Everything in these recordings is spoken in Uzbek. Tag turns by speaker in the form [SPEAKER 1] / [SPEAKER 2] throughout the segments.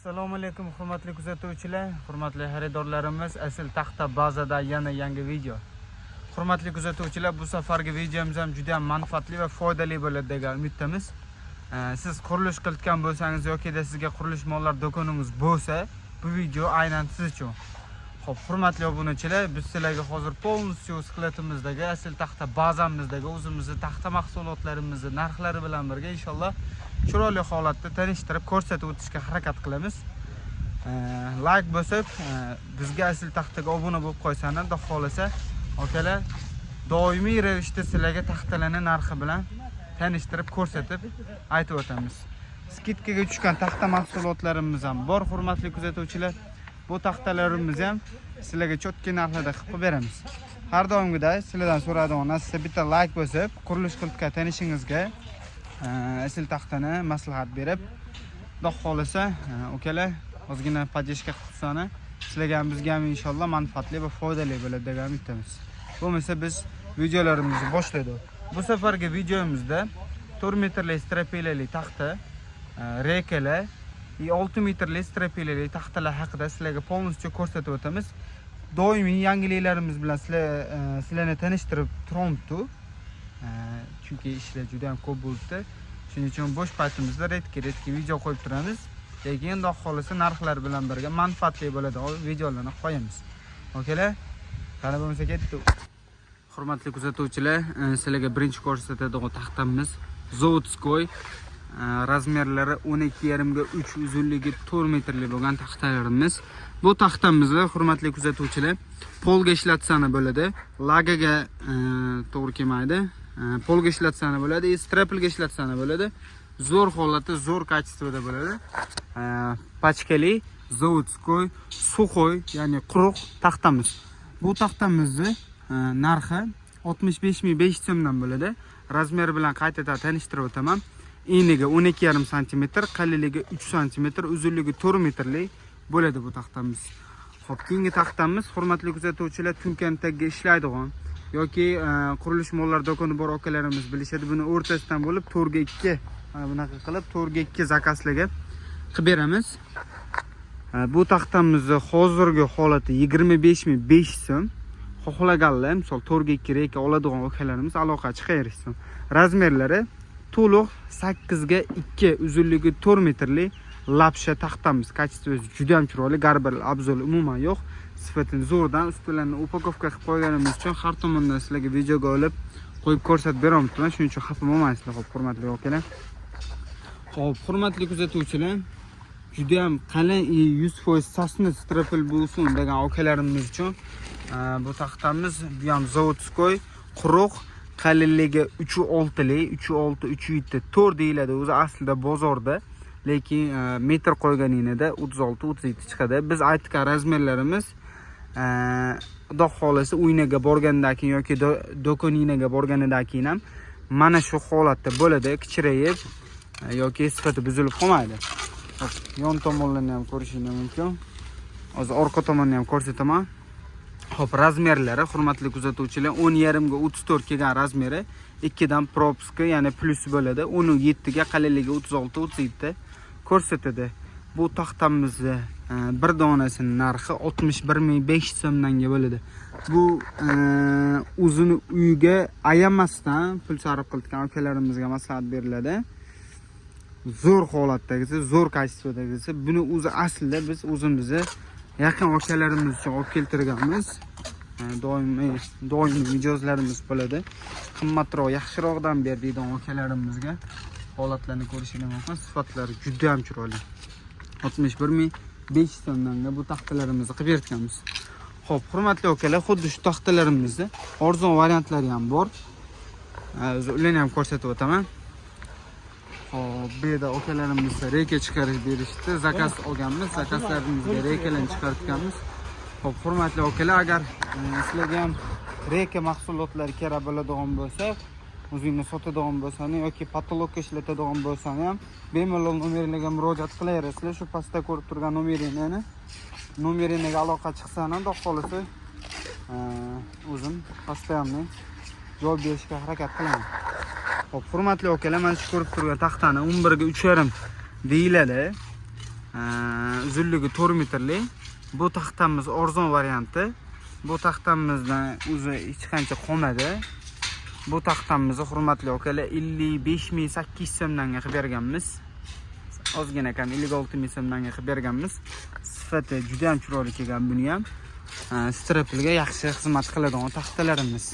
[SPEAKER 1] Assalomu alaykum hurmatli kuzatuvchilar, hurmatli xaridorlarimiz, asl taxta bazada yana yangi video. Hurmatli kuzatuvchilar, bu safargi videomiz ham juda ham manfaatli va foydali bo'ladi degan umiddamiz. Siz qurilish qilayotgan bo'lsangiz yoki sizga qurilish mollar do'koningiz bo'lsa, bu video aynan siz uchun. Xo'p, hurmatli obunachilar, biz sizlarga hozir polностью skletimizdagi asl taxta bazamizdagi o'zimizning taxta mahsulotlarimizni narxlari bilan birga inshaalloh chiroyli holatda tanishtirib ko'rsatib o'tishga harakat qilamiz. Like bosib, bizga asl taxtaga obuna bo'lib qo'ysangiz, xudo xolasa, akalar, doimiy ravishda sizlarga taxtalarning narxi bilan tanishtirib ko'rsatib aytib o'tamiz. Skidkaga tushgan taxta mahsulotlarimiz ham bor, hurmatli kuzatuvchilar. Bu taxtalarimizni ham sizlarga chotki narxlarda qilib beramiz. Har doimgidek sizlardan so'radigan narsa bitta like bosib, qurilish qilayotgan tanishingizga asl taxtani maslahat berib, xudo xolasa, ukalar, ozgina podдержка qilsani, sizlarga ham bizga ham inshaalloh manfaatli va foydali bo'ladi degan umiddamiz. Bo'lmasa biz videolarimizni boshlaydik. Bu safargi videomizda 4 metrli strapelali taxta, rekalar, 6 metrli strapelali taxtalar haqida sizlarga polностью ko'rsatib o'tamiz. Doimiy yangiliklarimiz bilan sizlarni tanishtirib turibdi. Chunki ishlar juda ham ko'p bo'ldi. Shuning uchun bo'sh paytimizda redki video qo'yib turamiz. Lekin endi xohlasa narxlar bilan birga manfaatli bo'ladigan videolarni qo'yamiz. Okalar, qani bo'lmasa ketdik. Hurmatli kuzatuvchilar, sizlarga birinchi ko'rsatadigan taxtamiz Zavodskoy, razmerlari 12,5 ga 3, uzunligi 4 metrli bo'lgan taxtalarimiz. Bu taxtamizda hurmatli kuzatuvchilar, polga ishlatsani bo'ladi, lagaga to'g'ri kelmaydi. Polga ishlatsani bo'ladi, straplga ishlatsani bo'ladi. Zo'r holatda, zo'r kачествоda bo'ladi. Pachkali, Zavodskoy, sukhoy, ya'ni quruq taxtamiz. Bu taxtamizni narxi 65.500 so'mdan bo'ladi. Razmer bilan qaytadan tanishtirib o'taman. Eniga 12,5 cm, qalinligi 3 cm, uzunligi 4 metrli bo'ladi bu taxtamiz. Xo'p, keyingi taxtamiz hurmatli kuzatuvchilar, tunkan tagiga ishlaydigan yoki qurilish mollar do'koni bor akalarimiz bilishadi. Buni o'rtasidan bo'lib 4 ga 2, mana bunaqa qilib 4 ga 2 zakazlarga qilib beramiz. Bu taxtamizning hozirgi holati 25.500 so'm. Xohlaganlar, misol 4 ga 2 reka oladigan akalarimiz aloqachi qayrishsin. Razmerlari to'liq 8 ga 2, uzunligi 4 metrli lapsha taxtamiz. Kачествоsi juda ham chiroyli, garbar abzoli umuman yo'q. Sifatini zo'rdan ustilarini upakovka qilib qo'yganimiz uchun har tomondan sizlarga videoga olib qo'yib ko'rsatib beraman. Shuning uchun xafa bo'lmaysizlar, xo'p, hurmatli akalar. Xo'p, hurmatli kuzatuvchilar, juda ham qalin 100% sasni strapel bo'lsin degan akalarimiz uchun bu taxtamiz bu ham Zavodskoy, quruq, qalinligi 3,6 li, 3,6, 3,7, 4 deyiladi o'zi aslida bozorda. Lekin metr qo'yganingizda 36-37 chiqadi. Biz aytgan razmerlarimiz xudo xolasa uynaga borgandan keyin yoki do'koningizga borganidan keyin ham mana shu holatda bo'ladi, kichrayib yoki sifati buzilib qolmaydi. Hop, yon tomonlarni ham ko'rishingiz mumkin. Hozir orqa tomonni ham ko'rsataman. Hop, razmerlari hurmatli kuzatuvchilar, 10,5 ga 34 kelgan razmeri, 2 dan propska, ya'ni plus bo'ladi. 17 ga qalinligi 36-37 ko'rsatadi. Bu taxtamizni bir donasining narxi 61.500 so'mdanga bo'ladi. Bu o'zini uyiga ayamasdan pul sarf qilgan akalarimizga maslahat beriladi. Zo'r holatdagisi, zo'r kачестводagisi. Buni o'zi aslida biz o'zimizni yaqin akalarimiz uchun olib keltirganmiz. Doimiy mijozlarimiz bo'ladi. Qimmatroq, yaxshiroqdan ber deydigan akalarimizga holatlarni ko'rishingiz mumkin. Sifatlari juda ham chiroyli. 61.500 so'mdan bu taxtalarimizni qilib berganmiz. Xo'p, hurmatli akalar, xuddi shu taxtalarimizni arzon variantlari ham bor. Ularni ham ko'rsatib o'taman. Xo'p, bu yerda akalarimiz reka chiqarib berishdi. Zakaz olganmiz, zakazlarimizga rekalarni chiqartganmiz. Xo'p, hurmatli akalar, agar sizlarga ham reka mahsulotlari kerak bo'ladigan bo'lsa, o'zingiz sotadigan bo'lsangiz yoki patologga ishlatadigan bo'lsangiz ham bemalol nomeringizga murojaat qilaverasizlar. Shu pastda ko'rib turgan nomeringizga aloqa chiqsangiz, xudo xolasa, o'zim постоянно javob berishga harakat qilaman. Xo'p, hurmatli akalar, mana shu ko'rib turgan taxtani 11 ga 3,5 deyiladi. uzunligi 4 metrli. Bu taxtamiz arzon varianti. Bu taxtamizdan o'zi hech qancha qolmadi. Bu taxtamizni hurmatli akalar 55.800 so'mdan qilib berganmiz. Ozgina kam 56.000 so'mdan qilib berganmiz. Sifati juda ham chiroyli kelgan buni ham. Straplga yaxshi xizmat qiladigan taxtalarimiz.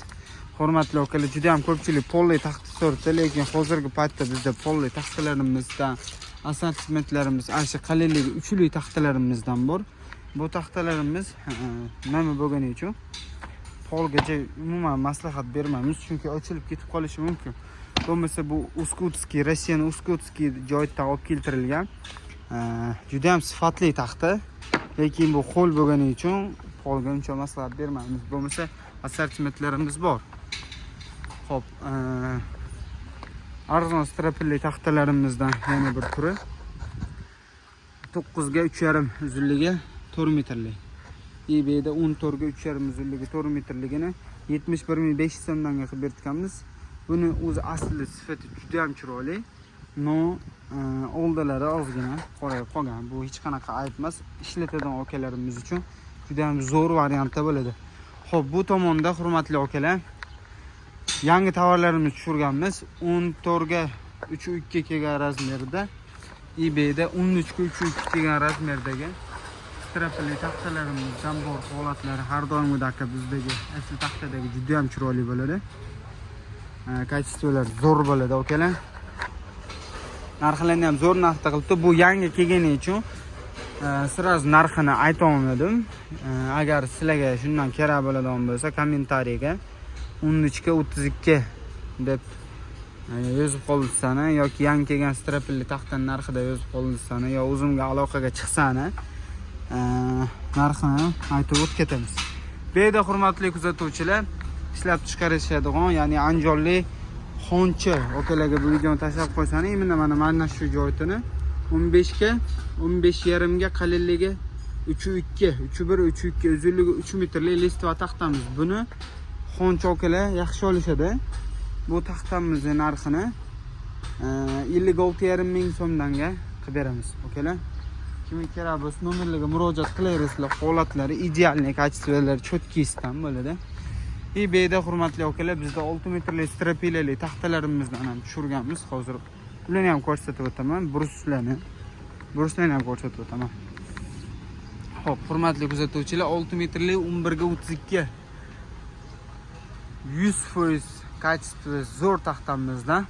[SPEAKER 1] Hurmatli akalar, juda ham ko'pchilik polli taxta so'raydi, lekin hozirgi paytda bizda polli taxtalarimizdan assortimentlarimiz, ana qalinligi uchli taxtalarimizdan bor. Bu taxtalarimiz nima bo'lgani uchun polgacha umuman maslahat bermaymiz, chunki ochilib ketib qolishi mumkin. Bo'lmasa bu Uskutskiy, Rossiya Uskutskiy joyidan olib keltirilgan juda ham sifatli taxta, lekin bu qo'l bo'lgani uchun polga uncha maslahat bermaymiz. Bo'lmasa assortimentlarimiz bor. Xo'p, arzon strapli taxtalarimizdan yana bir turi 9 ga 3,5 uzunligi 4 metrli. eBayda 14 ga 3,5 uzunligi 4 metrligini 71.500 so'mdan qilib berganmiz. Buni o'zi asli sifati juda ham chiroyli. No, oldalari ozgina qorayib qolgan. Bu hech qanaqa ayb emas. Ishlatadigan akalarimiz uchun juda ham zo'r variantda bo'ladi. Xo'p, bu tomonda hurmatli akalar, yangi tovarlarimizni tushirganmiz. 14 ga 3.2 kelgan razmerda, eBayda 13 ga 3.2 kelgan razmerdagi strapli taxtalarimizdan bor holatlari har doimgidek bizdagi asl taxtadagi juda ham chiroyli bo'ladi. Kачестволар zo'r bo'ladi akalar. Narxlarni ham zo'r narxda qilibdi. Bu yangi kelgani uchun sirasi narxini ayta olmadim. Agar sizlarga shundan kerak bo'ladigan bo'lsa, kommentariyga 13 ga 32 deb yozib qo'yilsani yoki yangi kelgan strapli taxtaning narxida yozib qo'yilsani yo o'zimga aloqaga chiqsani narxini aytib o'tib ketamiz. Bu yerda hurmatli kuzatuvchilar, ishlab chiqarishadigan, ya'ni anjorli xoncha akalarga bu videoni tashlab qo'ysani, mana shu joyini 15 ga 15,5 ga qalinligi 3.2, 3.1, 3.2 uzunligi 3 metrli listva taxtamiz. Buni xoncha akalar yaxshi olishadi. Bu taxtamizning narxini 56,5 ming so'mdan qilib beramiz akalar. Kimga kerak bo'lsa nomerlarga murojaat qilaverasizlar. Holatlari idealniy, kачестволari cho'tkisidan bo'ladi. eBayda hurmatli akalar, bizda 6 metrli strapilali taxtalarimizdan ham tushirganmiz. Hozir ularni ham ko'rsatib o'taman. Bruslarni ham ko'rsatib o'taman. Xo'p, hurmatli kuzatuvchilar, 6 metrli 11 ga 32 100% kачество zo'r taxtamizdan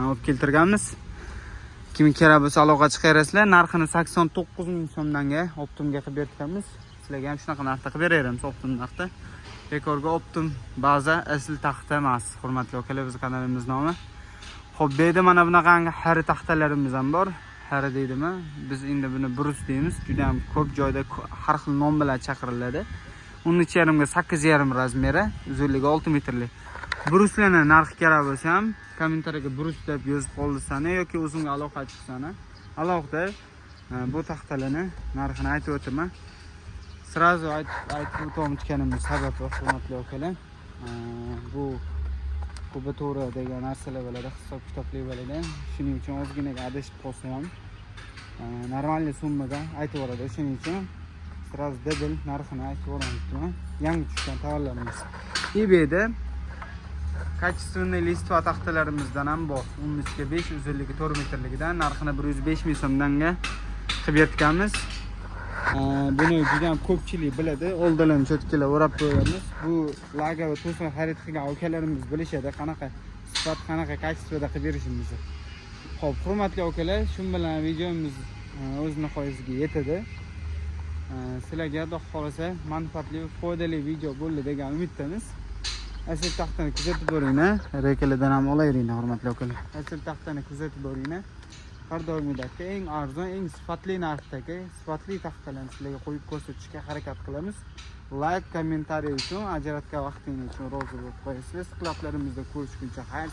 [SPEAKER 1] olib keltirganmiz. Kimga kerak bo'lsa aloqa chiqarasizlar. Narxini 89 ming so'mdan Optimga qilib berganmiz. Sizlarga ham shunaqa narxda qilib beramiz, Optim narxda. Bekorga Optim baza asl taxta emas, hurmatli akalar, biz kanalimiz nomi. Xo'p, bu yerda mana bunaqangi xari taxtalarimiz ham bor. Xari deydimi? Biz endi buni brus deymiz. Juda ham ko'p joyda har xil nom bilan chaqiriladi. 13,5 ga 8,5 razmeri, uzunligi 6 metrli. Bruslarning narxi kerak bo'lsa ham kommentariyaga brus deb yozib qo'yilsani yoki o'zimga aloqa chiqsani, alohida bu taxtalarning narxini aytib o'taman. Sirazu aytib o'tganimiz sababi hurmatli akalar, bu kubatura degan narsalar bo'ladi, hisob kitobli bo'ladi. Shuning uchun ozgina adashib qolsa ham normalniy summaga aytib o'radi. Shuning uchun sirazu dedil narxini aytib o'rayapman. Yangi tushgan tovarlarimiz. eBayda kачественный listva taxtalarimizdan ham bor. 13 ga 5 uzunligi 4 metrligidan narxini 105 ming so'mdan qilib berganmiz. Buni juda ham ko'pchilik biladi. Oldindan cho'tkalar o'rab qo'yamiz. Bu laga va to'sin xarid qilgan akalarimiz bilishadi, qanaqa sifat, qanaqa kачествоda qilib berishimizni. Xo'p, hurmatli akalar, shu bilan videomiz o'z nihoyasiga yetadi. Sizlarga xudo xolasa manfaatli va foydali video bo'ldi degan umiddamiz. Asl taxtani kuzatib boringlar. Rekalardan ham olaveringlar, hurmatli akalar. Asl taxtani kuzatib boringlar. Har doimgidek eng arzon, eng sifatli narxdagi sifatli taxtalarni sizlarga qo'yib ko'rsatishga harakat qilamiz. Like, kommentariy uchun, ajratgan vaqtingiz uchun rozi bo'lib qo'yasizlar. Suhbatlarimizda ko'rishguncha xayr.